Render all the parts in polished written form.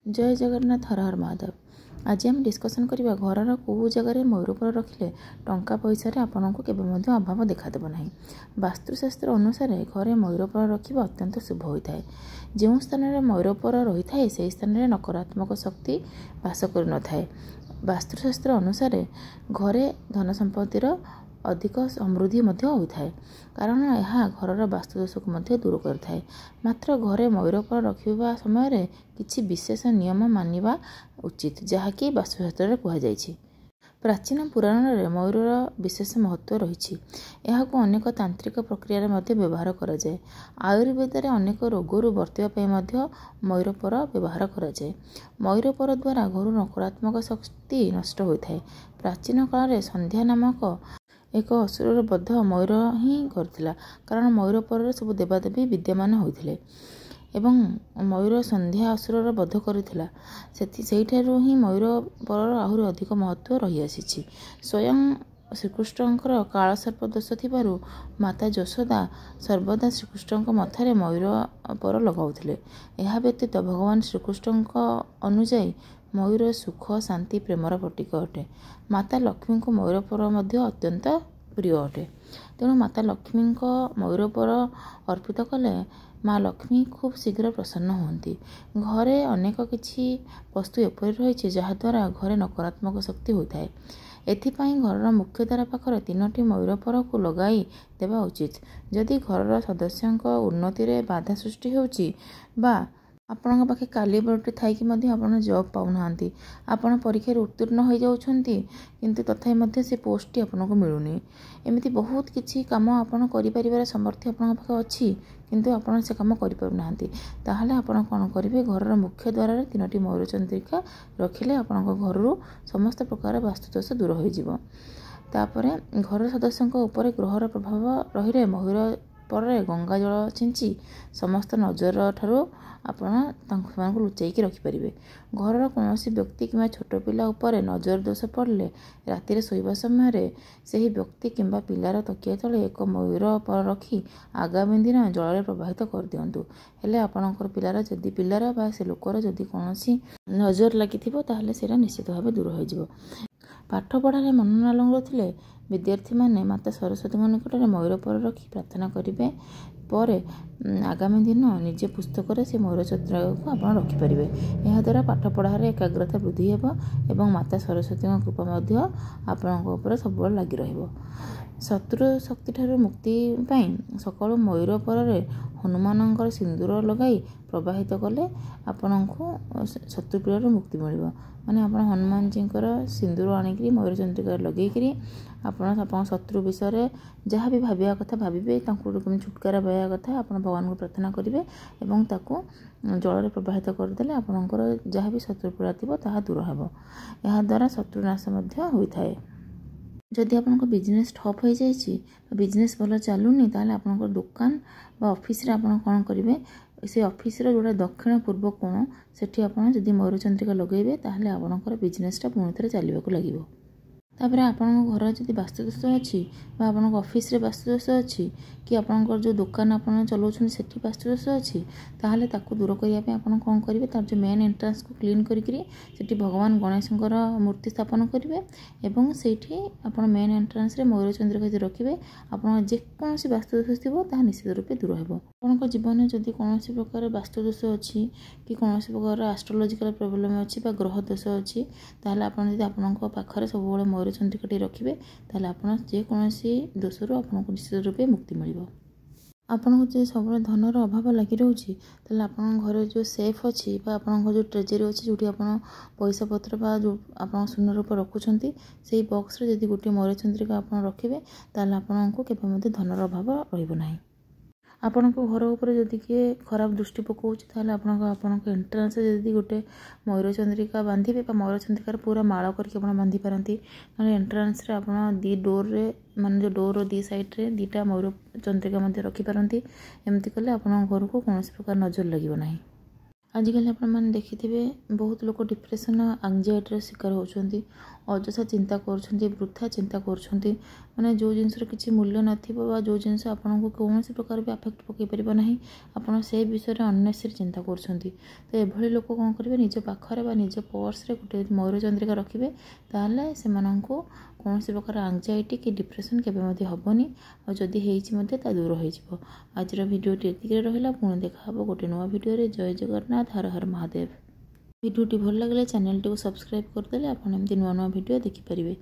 जय जगन्नाथ हर हर महादेव। आज आम डिस्कसन करवा घर कौ जगार मयूरपर रखिले टंका पैसा आपन को केवे अभाव देखा ना। वास्तुशास्त्र अनुसार घरे मयूरपर रखा अत्यंत शुभ होता है। जो स्थान में मयूरपर रही है से स्थान में नकारात्मक शक्ति बास कर न था। वास्तुशास्त्र अनुसार घरे धन संपत्तिर अधिक समृद्धि होता है, कारण यह घर वास्तुदोष को दूर करता। मात्र घरे मयूरपर रखा समय किसी विशेष नियम मानिबा उचित, जहाँकि वास्तुशास्त्र कहुई। प्राचीन पुराण में मयूर विशेष महत्व रही। यह अनेक तांत्रिक प्रक्रिया व्यवहार कराए। आयुर्वेद में अनेक रोगरू बर्तवाई मयूरपर व्यवहार कराए। मयूरपर द्वारा घर नकारात्मक शक्ति नष्ट होता है। प्राचीन काल में संध्या नामक एक असुर बध मयूर ही करथिला, कारण मयूरपर सब देवादेवी विद्यमान होते एवं मयूर संध्या असुर बध करथिला। सेठू ही मयूरपर आहरी अधिक महत्व रही आसी। स्वयं श्रीकृष्णकर कालसर्प दोष थिबारु माता यशोदा सर्वदा श्रीकृष्ण मथारे मयूरपर लगाउथिले। यह व्यतीत भगवान श्रीकृष्ण अनुଯାयी मयूर सुख शांति प्रेमर प्रतीक अटे। माता लक्ष्मी को मयूरपर अत्यंत प्रिय अटे। तेणु माता लक्ष्मी मयूरपर अर्पित कले माँ लक्ष्मी खूब शीघ्र प्रसन्न होती। घरे अनेक किछि वस्तु एपरि रही जहाद्वारा घरे नकारात्मक शक्ति होता है। एथिपाई घर मुख्य द्वार पाखर 3टी मयूरपर को लगाई देवा उचित। जदि घर सदस्यों उन्नति रे बाधा सृष्टि होउची बा आपण पाखे कालीबरटी थी आप जॉब पाऊना, आपण परीक्षा उत्तीर्ण हो जाउछंती किंतु तथापि से पोस्ट आपन को मिलूनी। एमती बहुत किछि काम आपण करिपारिबार सामर्थ्य आपण पाखे अछि किंतु आपण से काम करि पारुना। ताहले आपण कोन करिवे, घर मुख्य द्वार 3टी मयूर चंद्रिका रखिले आपण घर समस्त प्रकार वास्तुदोष दूर हो जिवो। तापरे घर सदस्यों उपर ग्रहर प्रभाव रही मयूर पर गंगा जल छिंची समस्त नजर ठारू आपण लुचाई रखिपारे। घर कौन व्यक्ति कि छोट पिला उपर नजर दोष पड़े राति शोवा समय से ही व्यक्ति किंबा पिलार तकिया तले एक मयूर पर रखी आगामी दिन जल प्रवाहित कर दिंतु। हेले आपणकर पिलार जदि पिलार बा से लोकर जदि कौन नजर लगी ताहले सेरा निश्चित भाव दूर हो। पाठ पढ़ारे मन न लगुले विद्यार्थी माने माता सरस्वती निकट में मयूरपर रखी प्रार्थना करेंगे। पर आगामी दिन निजे पुस्तक से मयूर चित्र को आप रखिपारे। यह द्वारा पाठ पढ़ार एकाग्रता वृद्धि हो एवं माता सरस्वती कृपा आपण सब लगी रहिबो। शत्रु शक्ति ठारू मुक्ति पाई सकाळु मयूरपर हनुमानंकर सिंदूर लगाई प्रवाहित कले आपण को शत्रुपीड़ मुक्ति मिल। माने आप हनुमान जी सिंदूर आणिक मयूर चंद्रिका लगे आप शत्रु विषय जहाँ भी भाविया कथा भावे छुटकारा पाया कथा आप भगवान को प्रार्थना करेंगे और ताकू जल प्रवाहित करदे आपंकर जहाँ भी शत्रुपीड़ा थी दूर हो। यह द्वारा शत्रुनाश होता है। जदि आपन बिजनेस ठप हो जाए, बिजनेस भल चलूनी, ताले आपन दुकान बा ऑफिस रे आपन कौन करेंगे, से ऑफिस रो जोड़ा दक्षिण पूर्व कोण सेठी आपन जदि मयूर चंद्रिका लगेबे ताहले आपनकर बिजनेसटा पुणी थे चलवाक लगे। तापर आपण घर जदि वास्तुदोष अच्छी आपण ऑफिस रे वास्तुदोष अच्छी कि आपनकर जो दुकान आपन चलाउछन सेठी वास्तुदोष अच्छी, ताहले ताकू दूर करने आपन कौन करेंगे, तार जो मेन एंट्रांस को क्लीन करी सेठी भगवान गणेशंकर मूर्ति स्थापन करेंगे एवं सेठी आपन मेन एंट्रांस रे मयूर चंद्रिका रखिए। आपन जेकोसी वास्तुदोष थी ताहा निश्चित रूपे दूर हो। आपन जीवन में जदि कौन प्रकार वास्तुदोष अच्छी कि कौन प्रकार एस्ट्रोलॉजिकल प्रॉब्लम अच्छी बा ग्रह दोष अच्छी, ताहले आपन जदि आपन पाखरे सब मयूर चंद्रिकाटी रखिए ताहले आपन जेकोसी दोषरू आपको निश्चित रूपे मुक्ति मिल। आपन को सब धनर अभाव लगी रोचे ताहले आपन घर जो सेफ अच्छी आपन जो ट्रेजरी अच्छी जो पैसा पत्र बा जो आप शून्य रूप रखुंट से बॉक्स रे जदि गोटे मयूर चंद्रिका आप रखिए ताहले आपन को केवे धनर अभाव रही। आपण को घर उपर जदि किए खराब दृष्टि पकाउछ ताहले आपन एंट्रांस जदि गोटे मयूर चंद्रिका बांधिबे मयूर चंद्रिकार पूरा माଳ करके आपण बांधि पारंती। एंट्रांस रे आपण दी डोर रे माने जो डोर दी साइड रे दीटा मयूर चंद्रिका मध्य रखि पारंती। एमती कले आपण घर को कौन प्रकार नजर लगिबो नाही। आजिकल आपने देखिथे बहुत लोग डिप्रेशन एंजाइटी शिकार होती अजथा चिंता कर वृथा चिंता कर माने जो जिनसर किसी मूल्य ना जो जिनस आपको कौन प्रकार भी आफेक्ट पकई पार ना आप से विषय में अननेसेसरी चिंता कर तो ये लोग कौन करेंगे निज पाखे निज पर्स गोटे मयूरचंद्रिका रखिए ताहले से कौन से प्रकार एंजाइटी कि डिप्रेशन केबे हेनी और जदि होती दूर हो आज भिडियोटी एतिक रहा पुणी देखा गोटे नुआ भिडियो जय जगन्नाथ हर हर महादेव। भिडियोटी भल लगे चैनल टी सब्सक्राइब करदे आप नुआ नुआ भिडियो देखिपारे।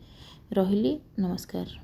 रही नमस्कार।